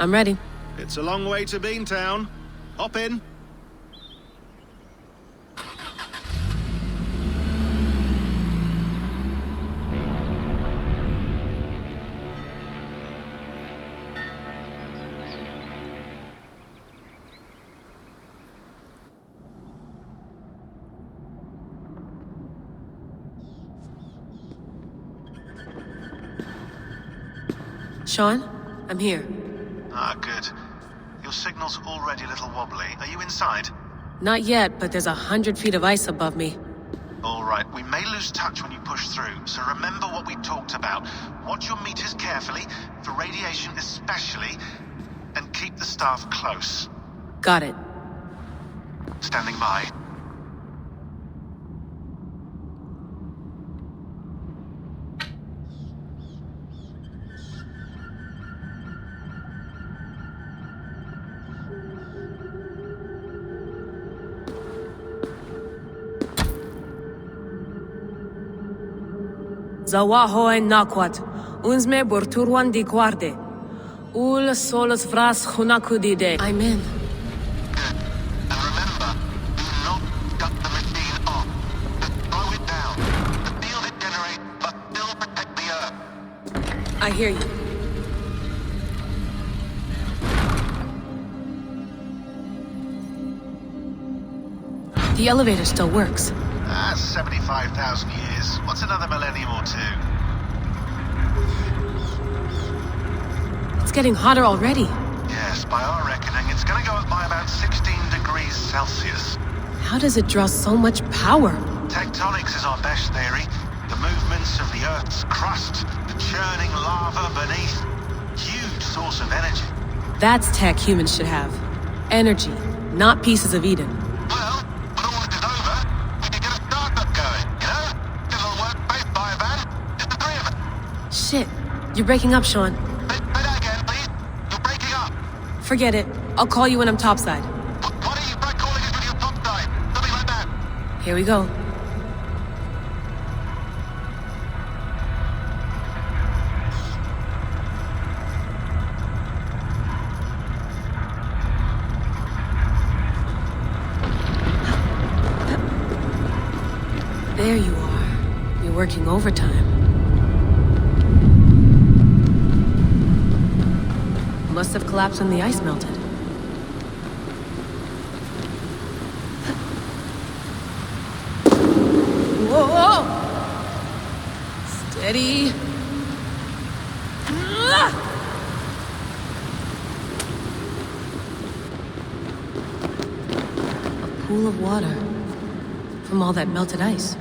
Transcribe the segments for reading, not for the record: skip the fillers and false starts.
I'm ready. It's a long way to Beantown. Hop in. Sean, I'm here. Ah, good. Your signal's already a little wobbly. Are you inside? Not yet, but there's 100 feet of ice above me. All right, we may lose touch when you push through, so remember what we talked about. Watch your meters carefully, for radiation especially, and keep the staff close. Got it. Standing by. Zawaho en nakwat, unzme burturwan di guarde. Ul solos vras hunakudide. I'm in. And remember, do not shut the machine off. Just slow it down. The field it generates must still protect the Earth. I hear you. The elevator still works. That's 75,000 years. What's another millennium or two? It's getting hotter already. Yes, by our reckoning, it's gonna go up by about 16 degrees Celsius. How does it draw so much power? Tectonics is our best theory. The movements of the Earth's crust, the churning lava beneath. Huge source of energy. That's tech humans should have. Energy, not pieces of Eden. Well, when all this is over, we can get a startup going, you know? Get a little workspace, buy a van, just the three of us. Shit, you're breaking up, Sean. Say that again, please. You're breaking up. Forget it. I'll call you when I'm topside. Why don't you try calling us when you're topside? Something like that. Here we go. There you are. You're working overtime. Must have collapsed when the ice melted. Whoa! Steady. A pool of water from all that melted ice.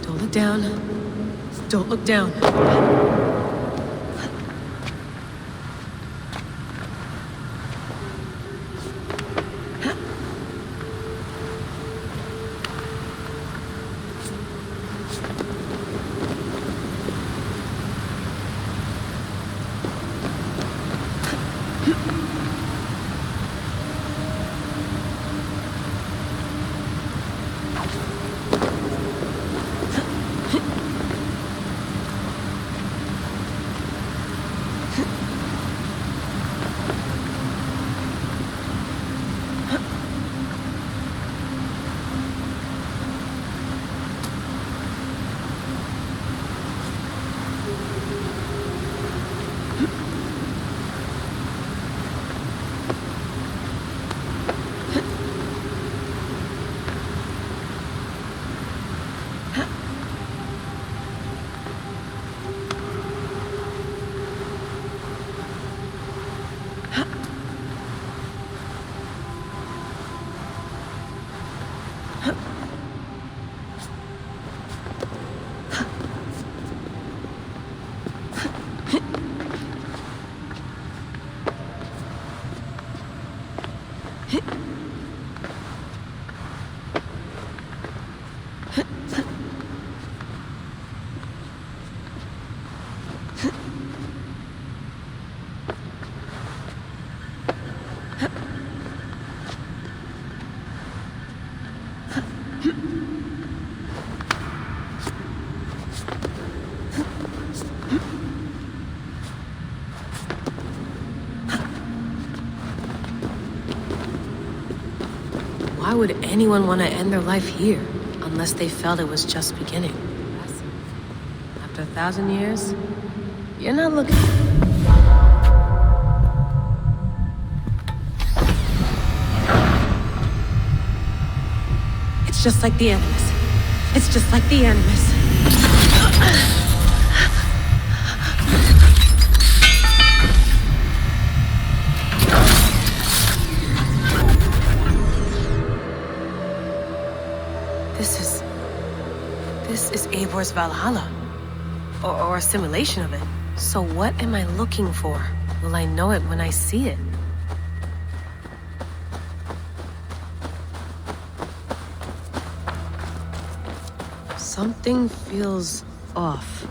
Don't look down. Don't look down. Why would anyone want to end their life here, unless they felt it was just beginning? After 1,000 years, you're not looking... It's just like the Animus. It's just like the Animus. This is Eivor's Valhalla. Or a simulation of it. So what am I looking for? Will I know it when I see it? Something feels off.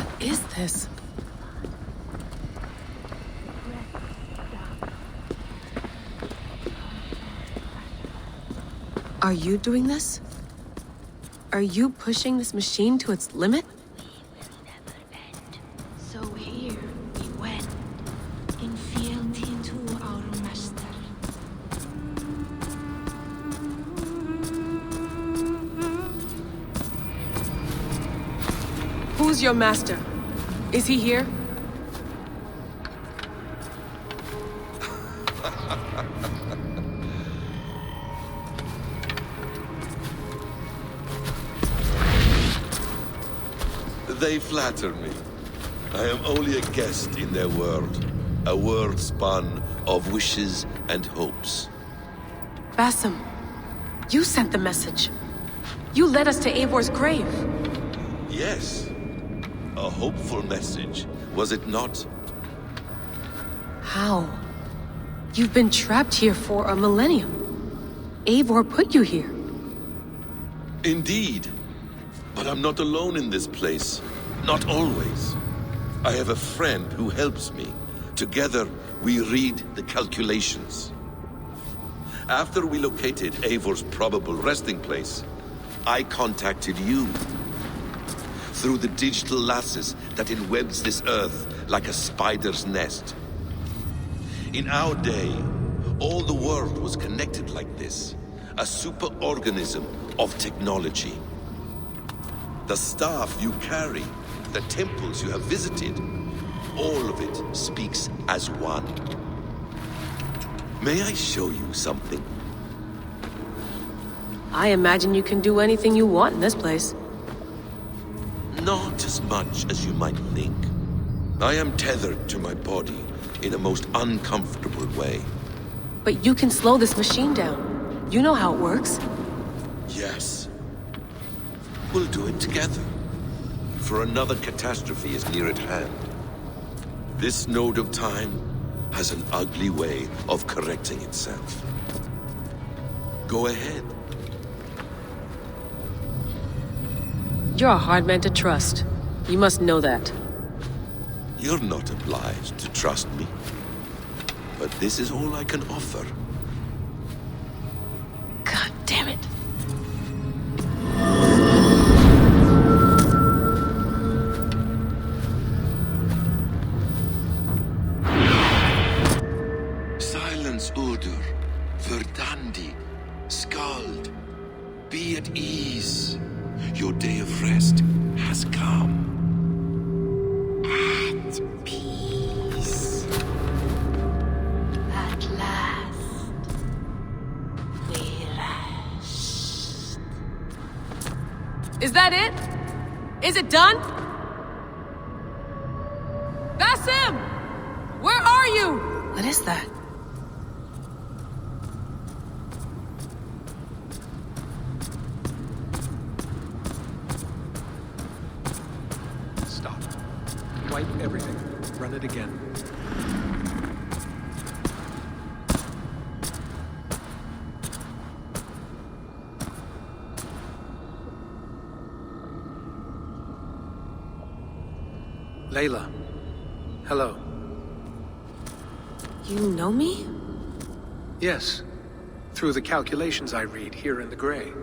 What is this? Are you doing this? Are you pushing this machine to its limit? So here we went, in fealty to our master. Who's your master? Is he here? They flatter me. I am only a guest in their world. A world spun of wishes and hopes. Basim, you sent the message. You led us to Eivor's grave. Yes. A hopeful message, was it not? How? You've been trapped here for a millennium. Eivor put you here. Indeed. But I'm not alone in this place. Not always. I have a friend who helps me. Together, we read the calculations. After we located Eivor's probable resting place, I contacted you. Through the digital lasses that enwebs this earth like a spider's nest. In our day, all the world was connected like this. A superorganism of technology. The staff you carry, the temples you have visited, all of it speaks as one. May I show you something? I imagine you can do anything you want in this place. Not as much as you might think. I am tethered to my body in a most uncomfortable way. But you can slow this machine down. You know how it works. Yes. We'll do it together. For another catastrophe is near at hand. This node of time has an ugly way of correcting itself. Go ahead. You're a hard man to trust. You must know that. You're not obliged to trust me. But this is all I can offer. God damn it. Silence, Udur. Verdandi. Skald. Be at ease. Your day of rest has come. At peace. At last, we rest. Is that it? Is it done? Basim! Where are you? What is that? Wipe everything. Run it again. Layla. Hello. You know me? Yes. Through the calculations I read here in the gray.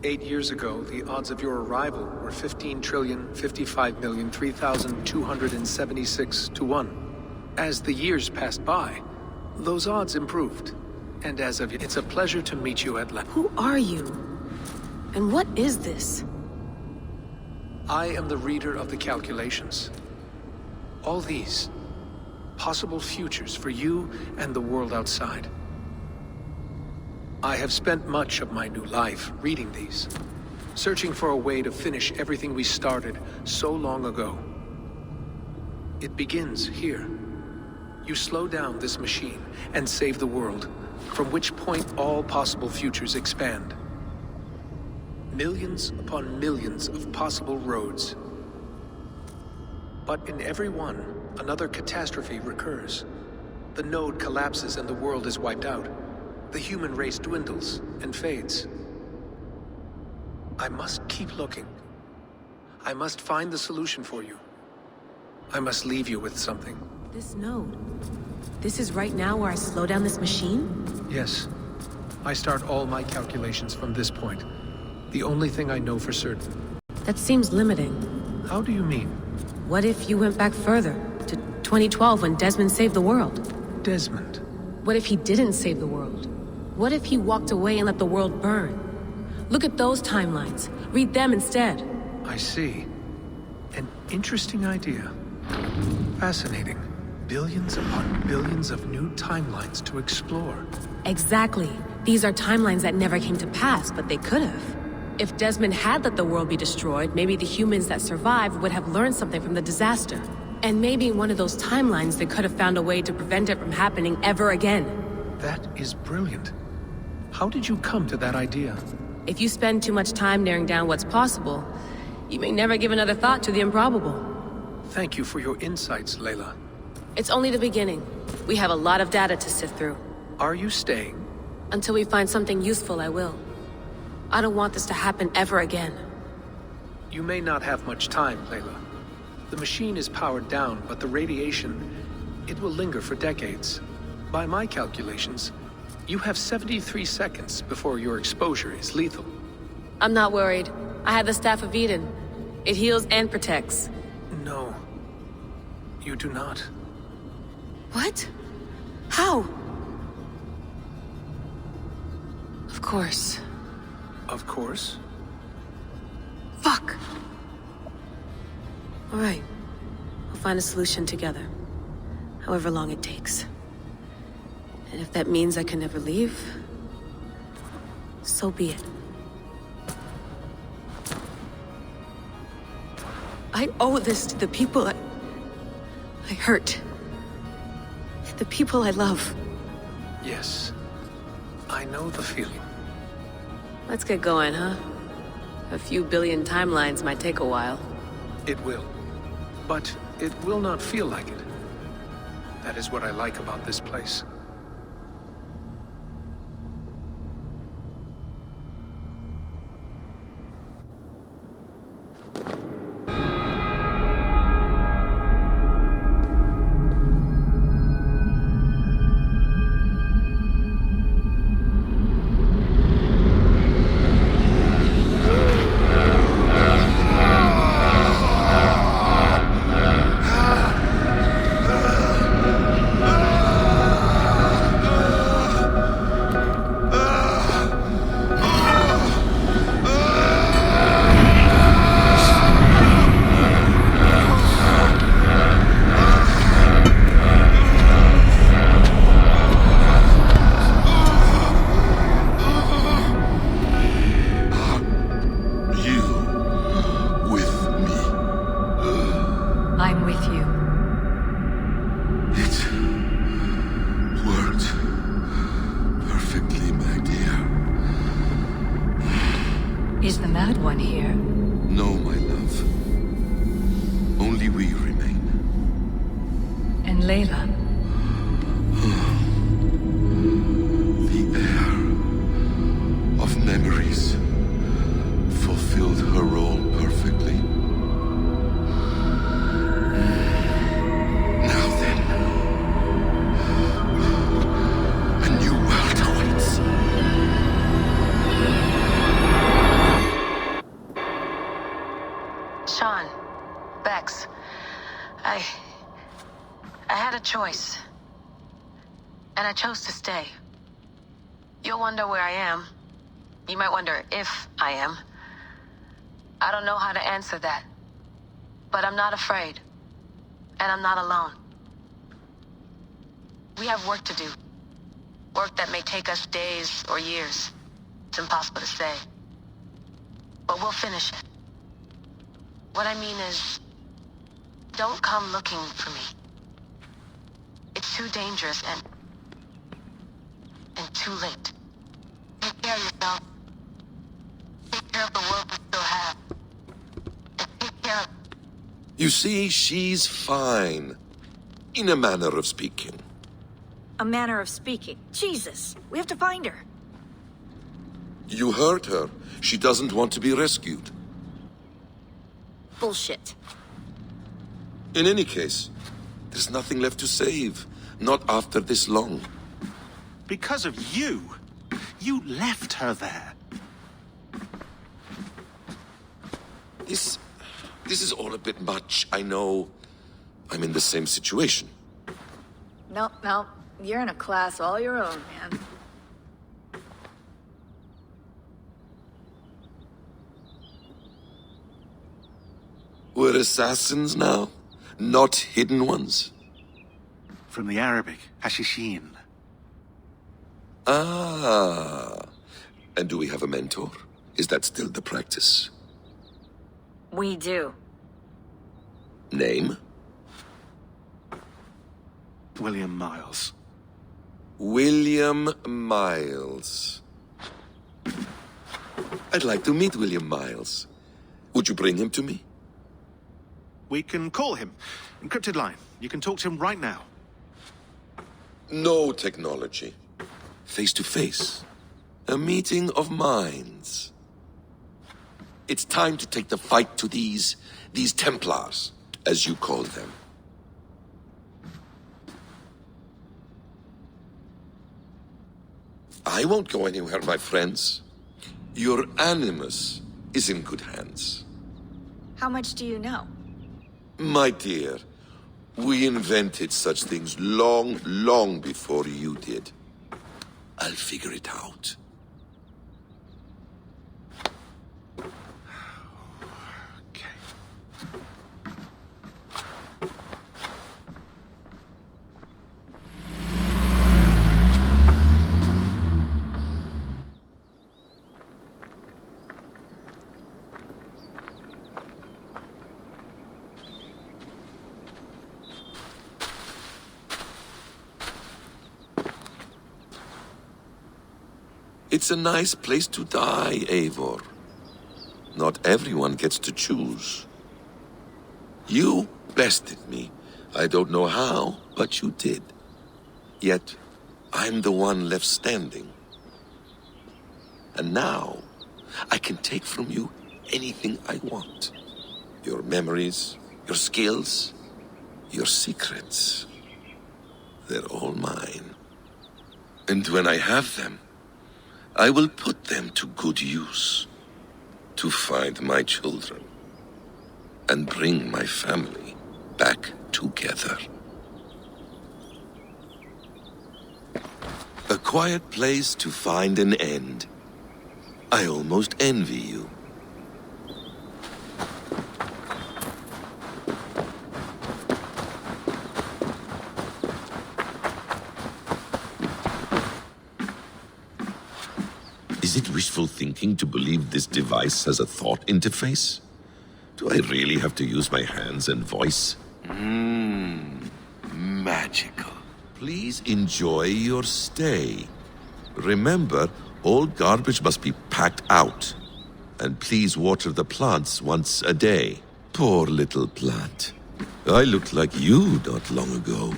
8 years ago, the odds of your arrival were 15,055,003,276 to 1. As the years passed by, those odds improved. And as of yet, it's a pleasure to meet you at last. Who are you? And what is this? I am the reader of the calculations. All these, possible futures for you and the world outside. I have spent much of my new life reading these, searching for a way to finish everything we started so long ago. It begins here. You slow down this machine and save the world, from which point all possible futures expand. Millions upon millions of possible roads. But in every one, another catastrophe recurs. The node collapses and the world is wiped out. The human race dwindles and fades. I must keep looking. I must find the solution for you. I must leave you with something. This node. This is right now where I slow down this machine? Yes. I start all my calculations from this point. The only thing I know for certain. That seems limiting. How do you mean? What if you went back further, to 2012 when Desmond saved the world? Desmond. What if he didn't save the world? What if he walked away and let the world burn? Look at those timelines. Read them instead. I see. An interesting idea. Fascinating. Billions upon billions of new timelines to explore. Exactly. These are timelines that never came to pass, but they could have. If Desmond had let the world be destroyed, maybe the humans that survived would have learned something from the disaster. And maybe in one of those timelines they could have found a way to prevent it from happening ever again. That is brilliant. How did you come to that idea? If you spend too much time narrowing down what's possible, you may never give another thought to the improbable. Thank you for your insights, Layla. It's only the beginning. We have a lot of data to sift through. Are you staying? Until we find something useful, I will. I don't want this to happen ever again. You may not have much time, Layla. The machine is powered down, but the radiation, it will linger for decades. By my calculations, you have 73 seconds before your exposure is lethal. I'm not worried. I have the Staff of Eden. It heals and protects. No. You do not. What? How? Of course. Of course. Fuck! All right. We'll find a solution together. However long it takes. And if that means I can never leave, so be it. I owe this to the people I hurt. The people I love. Yes. I know the feeling. Let's get going, huh? A few billion timelines might take a while. It will. But it will not feel like it. That is what I like about this place. Is the mad one here? No, my love. Only we remain. Sean, Bex, I had a choice. And I chose to stay. You'll wonder where I am. You might wonder if I am. I don't know how to answer that. But I'm not afraid. And I'm not alone. We have work to do. Work that may take us days or years. It's impossible to say. But we'll finish it. What I mean is, don't come looking for me. It's too dangerous and too late. Take care of yourself. Take care of the world we still have. And take care of... You see, she's fine. In a manner of speaking. A manner of speaking. Jesus, we have to find her. You heard her. She doesn't want to be rescued. Bullshit. In any case, there's nothing left to save. Not after this long. Because of you. You left her there. This is all a bit much. I know. I'm in the same situation. No. You're in a class all your own, man. We're assassins now, not hidden ones. From the Arabic, Hashishin. Ah. And do we have a mentor? Is that still the practice? We do. Name? William Miles. William Miles. I'd like to meet William Miles. Would you bring him to me? We can call him. Encrypted line. You can talk to him right now. No technology. Face to face. A meeting of minds. It's time to take the fight to these Templars, as you call them. I won't go anywhere, my friends. Your animus is in good hands. How much do you know? My dear, we invented such things long, long before you did. I'll figure it out. Okay. It's a nice place to die, Eivor. Not everyone gets to choose. You bested me. I don't know how, but you did. Yet, I'm the one left standing. And now, I can take from you anything I want. Your memories, your skills, your secrets. They're all mine. And when I have them, I will put them to good use. To find my children. And bring my family back together. A quiet place to find an end. I almost envy you. Is it wishful thinking to believe this device has a thought interface? Do I really have to use my hands and voice? Magical. Please enjoy your stay. Remember, all garbage must be packed out. And please water the plants once a day. Poor little plant. I looked like you not long ago.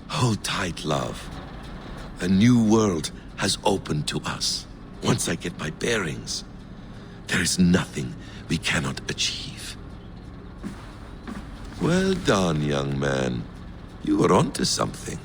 Hold tight, love. A new world has opened to us. Once I get my bearings, there is nothing we cannot achieve. Well done, young man. You were onto something.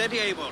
Steady, Eivor.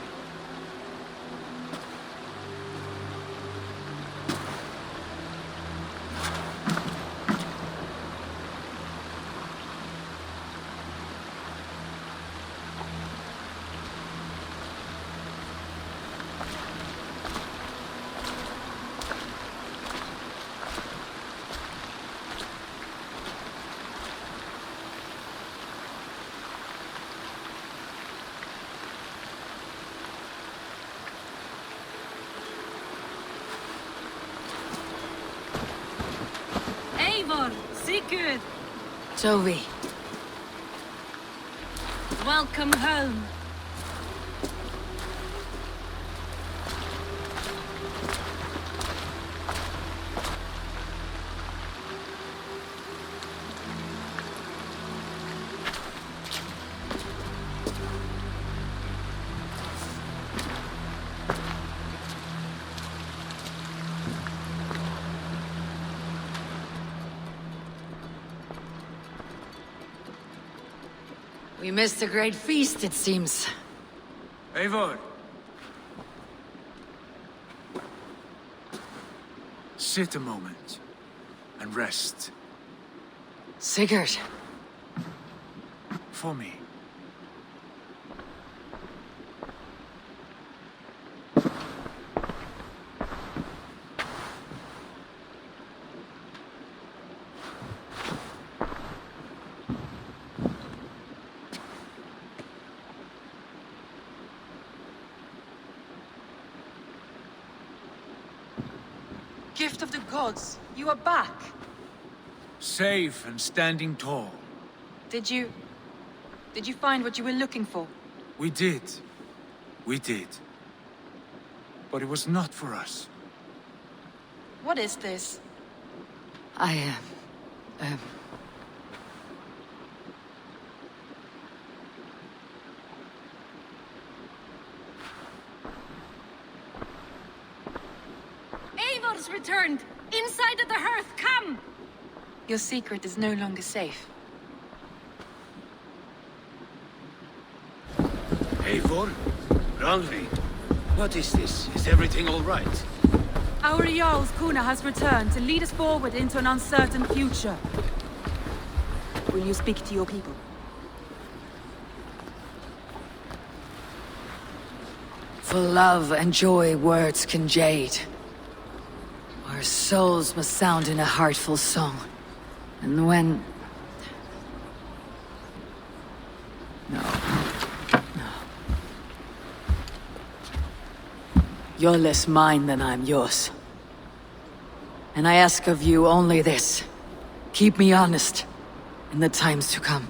Eivor, Sigurd, Toby. welcome home. We missed a great feast, it seems. Eivor! Sit a moment and rest. Sigurd. For me. Gift of the gods, you are back. Safe and standing tall. Did you find what you were looking for? We did. We did. But it was not for us. What is this? Eivor's returned! Inside of the hearth, come! Your secret is no longer safe. Eivor? Randvi? What is this? Is everything all right? Our Jarl's Kuna has returned to lead us forward into an uncertain future. Will you speak to your people? For love and joy words can jade. Our souls must sound in a heartful song. And when... No. You're less mine than I'm yours. And I ask of you only this. Keep me honest in the times to come.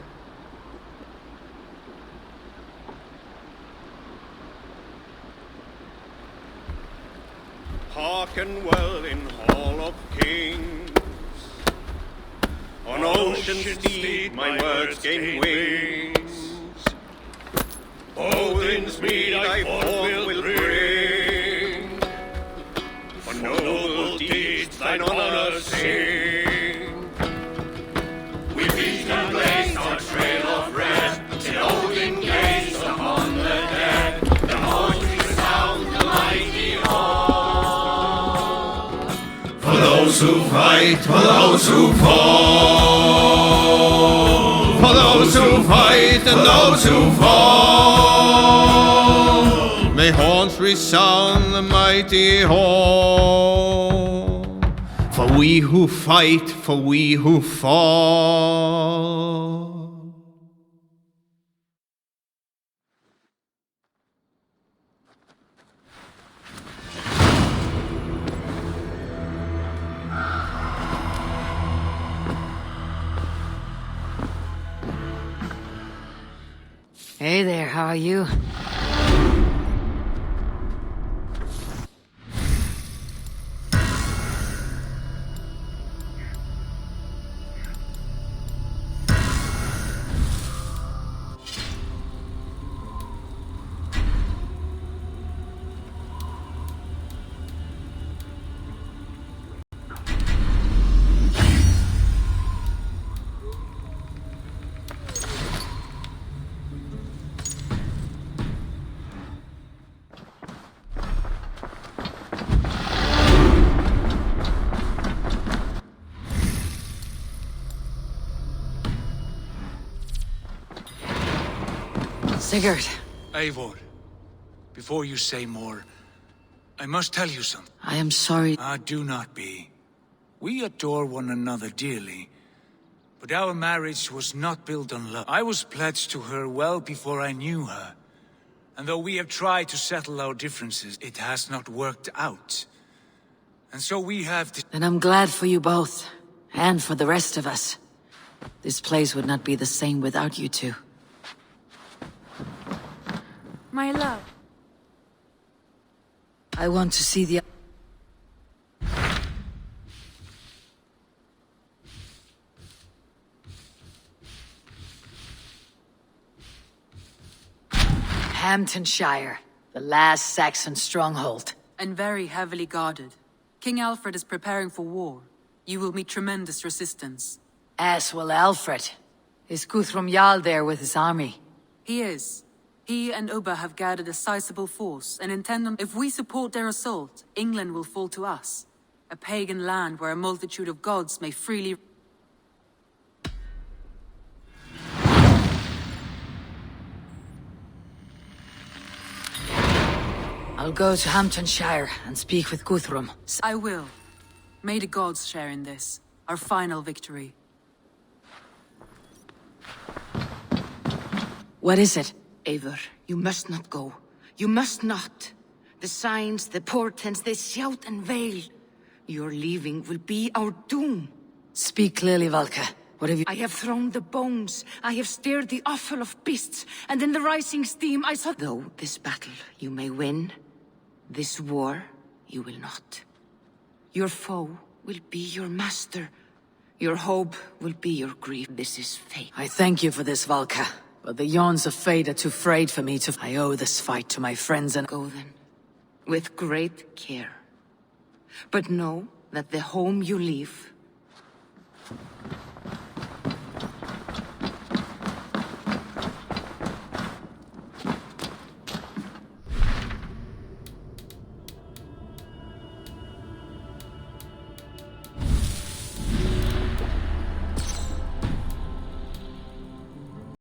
Hearken well in Hall of Kings. On ocean's steed my words gain wings. Odin's mead I forth will bring. For noble deeds thine honor sing. We beat and blaze our trail of red, till Odin gazed upon the dead. The voice resound the mighty hall. For those who fight, for those who fall. For those who fight and those who fall. May horns resound the mighty hall. For we who fight, for we who fall. Hey there, how are you? Sigurd. Eivor, before you say more, I must tell you something. I am sorry. Ah, do not be. We adore one another dearly, but our marriage was not built on love. I was pledged to her well before I knew her, and though we have tried to settle our differences, it has not worked out. And so we have to— And I'm glad for you both, and for the rest of us. This place would not be the same without you two. My love. I want to see the... Hamptonshire, the last Saxon stronghold. And very heavily guarded. King Alfred is preparing for war. You will meet tremendous resistance. As will Alfred. Is Guthrum Jarl there with his army? He is. He and Ubba have gathered a sizable force, and intend on— If we support their assault, England will fall to us. A pagan land where a multitude of gods may freely— I'll go to Hamptonshire and speak with Guthrum. I will. May the gods share in this, our final victory. What is it? Eivor, you must not go. You must not. The signs, the portents, they shout and wail. Your leaving will be our doom. Speak clearly, Valka. What have you— I have thrown the bones. I have stirred the offal of beasts. And in the rising steam I saw— Though this battle you may win, this war you will not. Your foe will be your master. Your hope will be your grief. This is fate. I thank you for this, Valka. But the yawns of fate are too frayed for me to— I owe this fight to my friends and— Go then, with great care. But know that the home you leave